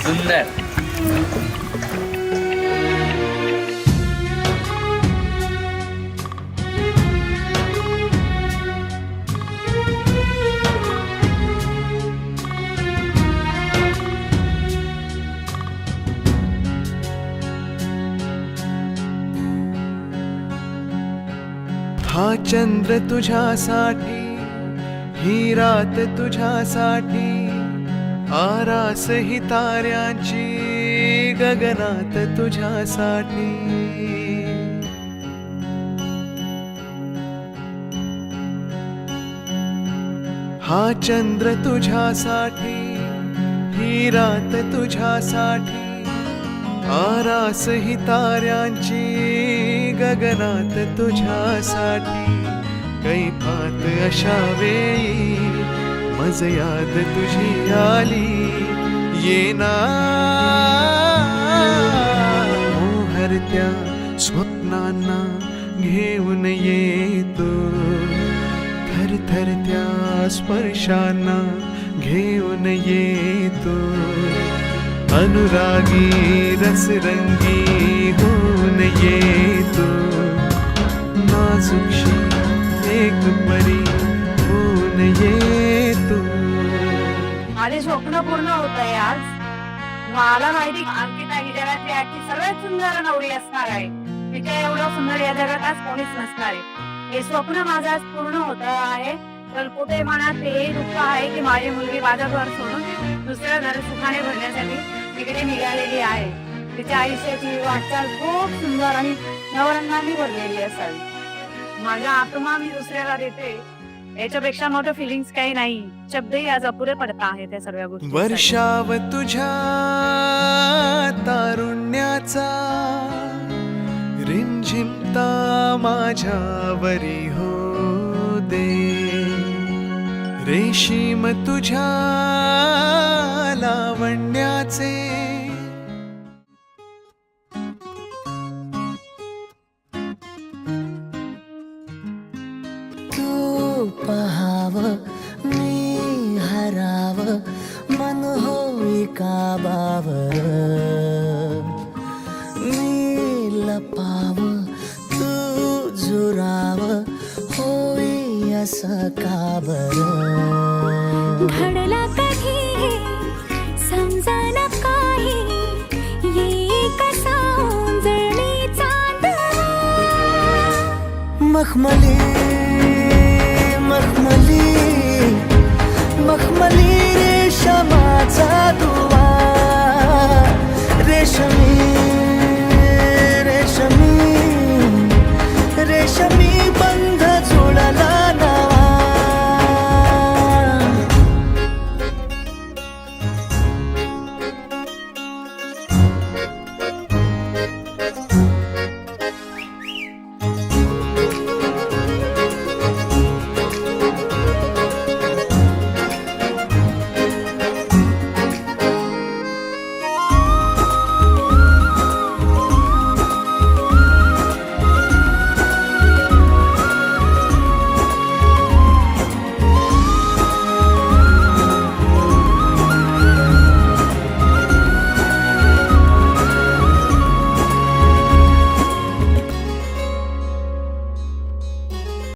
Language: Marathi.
सुंदर. हा चंद्र तुझ्यासाठी, ही रात तुझ्यासाठी, आरास ही ताऱ्यांची गगनात तुझ्यासाठी. हा चंद्र तुझ्यासाठी, ही रात तुझ्यासाठी, आरास ही ताऱ्यांची गगनात तुझ्यासाठी. कैफात अशा वेळी मज याद तुझी आली, येना मोहरत्या स्वप्नांना घेऊन येतो, थरथरत्या स्पर्शांना घेऊन येतो. अनुरागी रसरंगी होऊन येतो, नाजुकशी एक परी होऊन येतो. माझे स्वप्न पूर्ण होत आहे आज. मला माहिती अंकिता ही जगातली आजची सर्वात सुंदर नवरी असणार आहे. तिच्या एवढं सुंदर या जगात आज कोणीच नसणार आहे. हे स्वप्न माझं आज पूर्ण होत आहे. तर कुठे मनात हे दुःख आहे की माझी मुलगी माझं घर सोडून दुसऱ्या घर सुखाने भरण्यासाठी तिकडे निघालेली आहे. तिच्या आयुष्याची वाटचाल खूप सुंदर आणि नवरंगाने भरलेली असावी. माझा आत्मा मी दुसऱ्याला देते, याच्यापेक्षा मोठं फिलिंग्स काही नाही. शब्दही आज अपुरे पडता आहे त्या सर्व गोष्टी. वर्षाव तुझ्या तारुण्याचा, रिमझिमता माझ्यावरी हो दे. रेशीम तुझ्या लावण्याचे, तू पहाव मी हराव, मन होई काबावर. मी लपाव तू झुराव, होई असं काबर. घडला कधी समजाना काही, ये कसा जळली चांदवा. मखमली